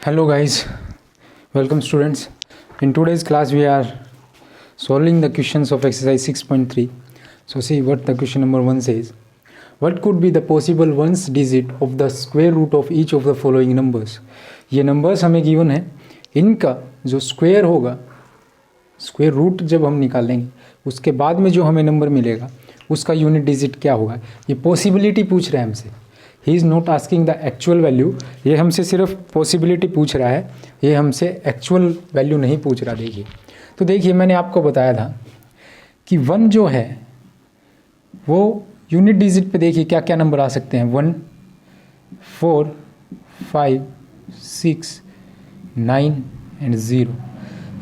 Hello guys, welcome students. In today's class we are solving the questions of exercise 6.3. So see what the question number 1 says. What could be the possible ones digit of the square root of each of the following numbers? ये numbers हमें given है, इनका जो square होगा, square root जब हम निकालेंगे उसके बाद में जो हमें number मिलेगा उसका unit digit क्या होगा, ये possibility पूछ रहा है हमसे. He is not asking the actual value, ये हमसे सिर्फ पॉसिबिलिटी पूछ रहा है, ये हमसे एक्चुअल वैल्यू नहीं पूछ रहा. देखिए तो देखिए मैंने आपको बताया था कि 1 जो है वो यूनिट डिजिट पे देखिए क्या क्या नंबर आ सकते हैं. 1, 4, 5, 6, 9 एंड 0.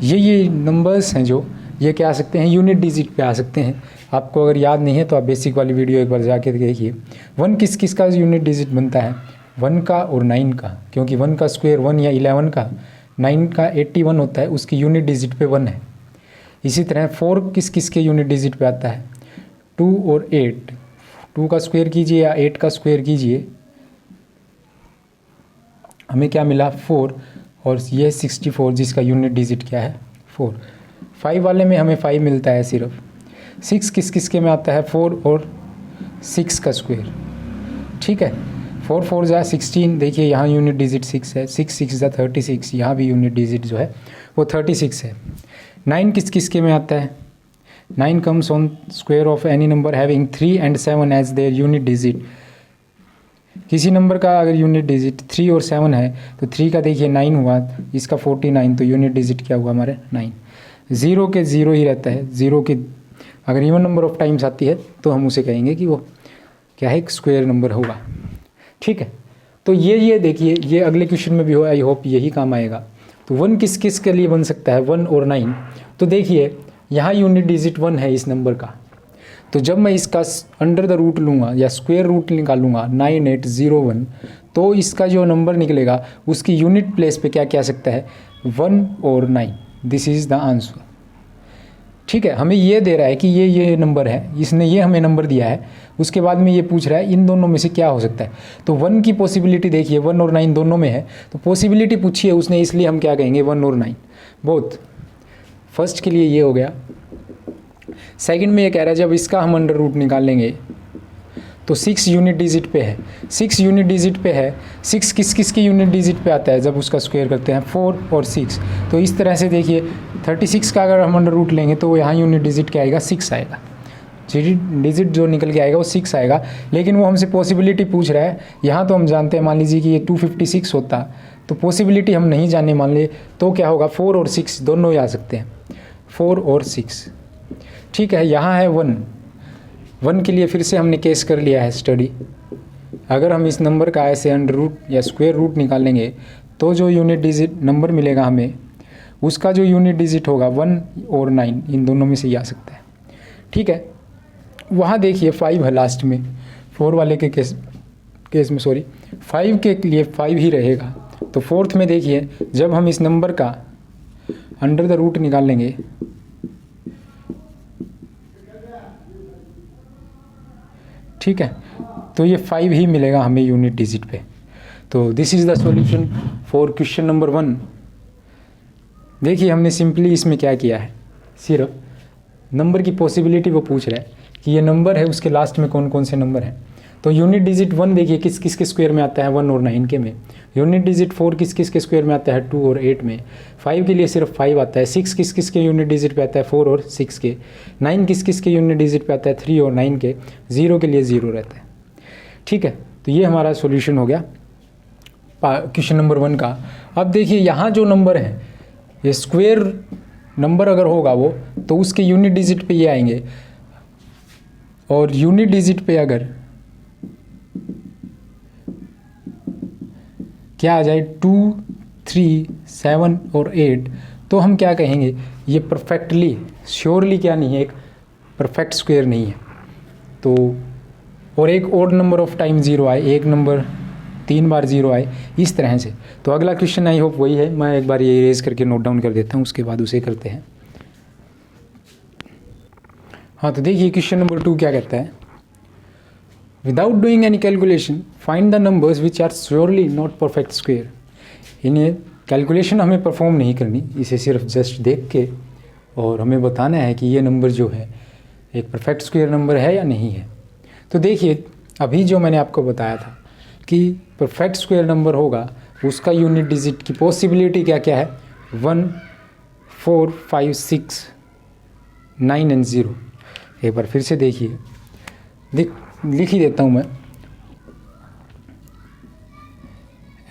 ये नंबर्स हैं जो ये क्या आ सकते हैं, यूनिट डिजिट पे आ सकते हैं. आपको अगर याद नहीं है तो आप बेसिक वाली वीडियो एक बार जाके देखिए. 1 किस किस का यूनिट डिजिट बनता है, 1 का और 9 का, क्योंकि 1 का स्क्वायर 1 या 11 का, 9 का 81 होता है, उसकी यूनिट डिजिट पे 1 है. इसी तरह 4 किस किस के यूनिट डिजिट पे आता है, 2 और 8. 2 का स्क्वायर कीजिए या 8 का स्क्वायर कीजिए, हमें क्या मिला 4, और ये 64 जिसका यूनिट डिजिट क्या है 4. 5 वाले में हमें 5 मिलता है सिर्फ. 6 किस किस के में आता है, 4 और 6 का स्क्वायर. ठीक है, 4 4 जा 16. देखिए यहाँ यूनिट डिजिट 6 है, 6 6 जा 36, यहाँ भी यूनिट डिजिट जो है वो 36 है. 9 किस किस के में आता है, 9 comes on square of any number having 3 and 7 as their unit digit. किसी नंबर का अगर यूनिट डिजिट 3 और 7 है तो 3 का देखिए 9 हुआ, इसका 49, तो यूनिट डिजिट क्या हुआ हमारे 9. 0 के 0 ही रहता है. 0 के अगर इवन नंबर ऑफ टाइम्स आती है तो हम उसे कहेंगे कि वो क्या है, एक स्क्वायर नंबर होगा. ठीक है, तो ये देखिए ये अगले क्वेश्चन में भी हो, आई होप यही काम आएगा. तो 1 किस किस के लिए बन सकता है, 1 और 9. तो देखिए यहाँ यूनिट डिजिट 1 है इस नंबर का, तो जब मैं इसका अंडर द रूट लूँगा या स्क्वायर रूट निकालूंगा 9801, तो इसका जो नंबर निकलेगा उसकी यूनिट प्लेस पे क्या क्या आ सकता है, 1 और 9. This is the answer. ठीक है, हमें ये दे रहा है कि ये नंबर है, इसने ये हमें नंबर दिया है, उसके बाद में ये पूछ रहा है इन दोनों में से क्या हो सकता है. तो 1 की पॉसिबिलिटी देखिए 1 और 9 दोनों में है, तो पॉसिबिलिटी पूछी है उसने, इसलिए हम क्या कहेंगे 1 और 9 बोथ. फर्स्ट के लिए ये हो गया. सेकंड में ये कह रहा है जब इसका हम अंडर रूट निकालेंगे तो 6 यूनिट डिजिट पे है. 6 यूनिट डिजिट पे है. 6 किस किस की यूनिट डिजिट पे आता है जब उसका स्क्वायर करते हैं, 4 और 6. तो इस तरह से देखिए 36 का अगर हम अंडर रूट लेंगे तो यहाँ यूनिट डिजिट क्या आएगा, 6 आएगा. डिजिट जो निकल के आएगा वो 6 आएगा. लेकिन वो हमसे पॉसिबिलिटी पूछ रहा है. यहाँ तो हम जानते हैं, मान लीजिए कि ये 256 होता, तो पॉसिबिलिटी हम नहीं जाने मान लिए तो क्या होगा, 4 और 6 दोनों ही आ सकते हैं, 4 और 6. ठीक है, यहाँ है 1 के लिए फिर से हमने केस कर लिया है स्टडी. अगर हम इस नंबर का ऐसे अंडर रूट या स्क्वायर रूट निकालेंगे तो जो यूनिट डिजिट नंबर मिलेगा हमें, उसका जो यूनिट डिजिट होगा 1 और 9 इन दोनों में से ही आ सकता है. ठीक है, वहाँ देखिए 5 है लास्ट में, 4 वाले के केस में सॉरी 5 के लिए 5 ही रहेगा. तो फोर्थ में देखिए जब हम इस नंबर का अंडर द रूट निकालेंगे ठीक है, तो ये 5 ही मिलेगा हमें यूनिट डिजिट पे. तो this is the solution for question number 1. देखिए हमने सिंपली इसमें क्या किया है, सिर्फ नंबर की पॉसिबिलिटी वो पूछ रहा है कि ये नंबर है उसके लास्ट में कौन कौन से नंबर हैं. तो यूनिट डिजिट 1 देखिए किस किस के स्क्वायर में आता है, 1 और 9 के में. यूनिट डिजिट 4 किस किस के स्क्वायर में आता है, 2 और 8 में. 5 के लिए सिर्फ 5 आता है. 6 किस किस के यूनिट डिजिट पे आता है, 4 और 6 के. 9 किस किस के यूनिट डिजिट पे आता है, 3 और 9 के. 0 के लिए 0 रहता है. ठीक है, तो ये हमारा सॉल्यूशन हो गया क्वेश्चन नंबर 1 का. अब देखिए यहाँ जो नंबर है ये स्क्वायर नंबर अगर होगा वो, तो उसके यूनिट डिजिट पे ये आएंगे, और यूनिट डिजिट पे अगर क्या आ जाए 2, 3, 7 और 8, तो हम क्या कहेंगे, ये परफेक्टली श्योरली क्या नहीं है, एक परफेक्ट स्क्वायर नहीं है. तो और एक ओड नंबर ऑफ टाइम 0 आए, एक नंबर 3 बार 0 आए, इस तरह से. तो अगला क्वेश्चन आई होप वही है. मैं एक बार ये इरेज करके नोट डाउन कर देता हूँ, उसके बाद उसे करते हैं. हाँ, तो देखिए क्वेश्चन नंबर 2 क्या कहता है, without doing any calculation find the numbers which are surely not perfect square. इन्हें कैलकुलेशन हमें परफॉर्म नहीं करनी, इसे सिर्फ जस्ट देख के और हमें बताना है कि ये नंबर जो है एक परफेक्ट स्क्वायर नंबर है या नहीं है। तो देखिए अभी जो मैंने आपको बताया था कि परफेक्ट स्क्वायर नंबर होगा उसका यूनिट डिजिट की पॉसिबिलिटी क्या क्या है, 1, 4, 5, 6, 9 एंड 0। एक बार फिर से देखिए, लिख ही देता हूँ मैं।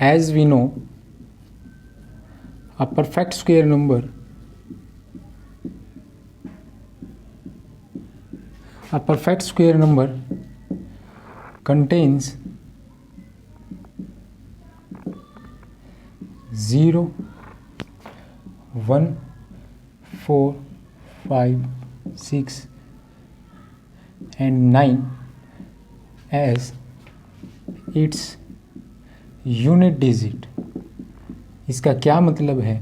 As we know a perfect square number contains 0, 1, 4, 5, 6 and 9 as its unit digit। इसका क्या मतलब है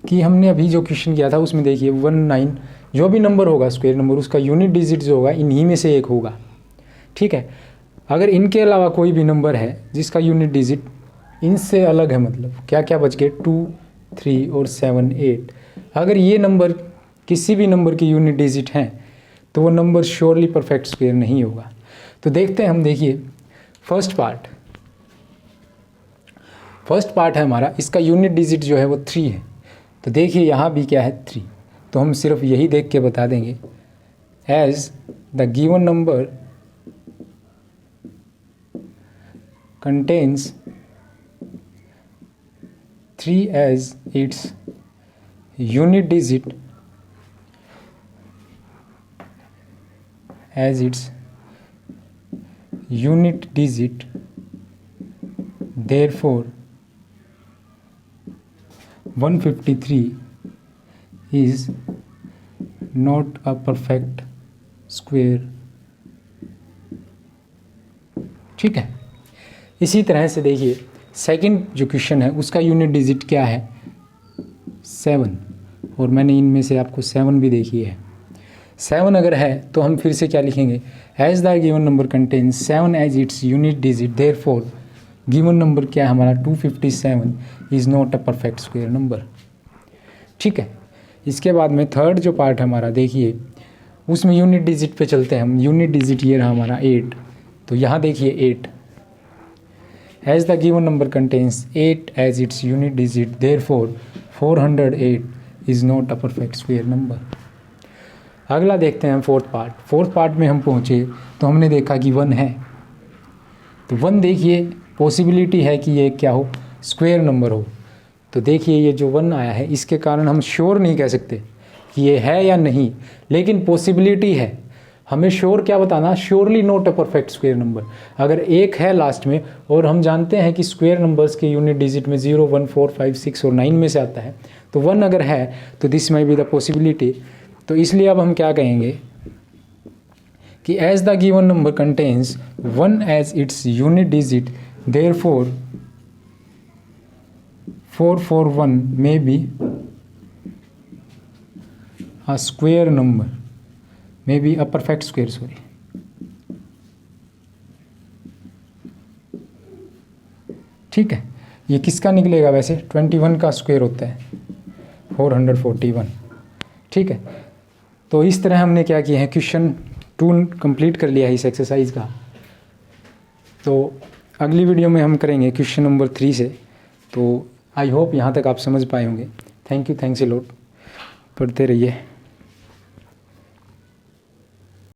कि हमने अभी जो क्वेश्चन किया था उसमें देखिए 1, 9 जो भी नंबर होगा स्क्वायर नंबर उसका यूनिट डिजिट जो होगा इन्हीं में से एक होगा। ठीक है, अगर इनके अलावा कोई भी नंबर है जिसका यूनिट डिजिट इनसे अलग है, मतलब क्या क्या बच गए 2, 3 और 7, 8, अगर ये नंबर किसी भी नंबर के यूनिट डिजिट हैं तो वो नंबर श्योरली परफेक्ट स्क्वायर नहीं होगा। तो देखते हैं हम, देखिए फर्स्ट पार्ट है हमारा, इसका यूनिट डिजिट जो है वो 3 है। तो देखिए यहाँ भी क्या है 3, तो हम सिर्फ यही देख के बता देंगे as the given number contains 3 as its unit digit therefore 153 is not a perfect square। ठीक है, इसी तरह से देखिए सेकंड जो क्वेश्चन है उसका यूनिट डिजिट क्या है 7, और मैंने इनमें से आपको 7 भी देखी है। 7 अगर है तो हम फिर से क्या लिखेंगे, as the given number contains 7 as its unit digit therefore given number क्या है हमारा 257 is not a perfect square number. ठीक है, इसके बाद में थर्ड जो पार्ट हमारा देखिए उसमें यूनिट डिजिट पे चलते हैं हम। यूनिट डिजिट ये रहा हमारा 8, तो यहाँ देखिए 8 as the given number contains 8 as its unit digit therefore 408 is not a perfect square number. अगला देखते हैं फोर्थ पार्ट में हम पहुँचे तो हमने देखा कि 1 है, तो 1 देखिए पॉसिबिलिटी है कि ये क्या हो, स्क्वायर नंबर हो। तो देखिए ये जो 1 आया है इसके कारण हम श्योर नहीं कह सकते कि ये है या नहीं, लेकिन पॉसिबिलिटी है। हमें श्योर क्या बताना, surely not a perfect square number. अगर एक है लास्ट में और हम जानते हैं कि स्क्वायर नंबर्स के यूनिट डिजिट में 0, 1, 4, 5, 6 और 9 में से आता है, तो 1 अगर है तो this may be the possibility. तो इसलिए अब हम क्या कहेंगे कि as the given number contains 1 as its unit digit therefore 441 may be a square number, may be a perfect square, sorry। ठीक है, ये किसका निकलेगा, वैसे 21 का स्क्वायर होता है 441। ठीक है, तो इस तरह हमने क्या किया है, क्वेश्चन 2 कंप्लीट कर लिया है इस एक्सरसाइज का। तो अगली वीडियो में हम करेंगे क्वेश्चन नंबर 3 से। तो आई होप यहाँ तक आप समझ पाए होंगे। Thank you, thanks a lot, पढ़ते रहिए।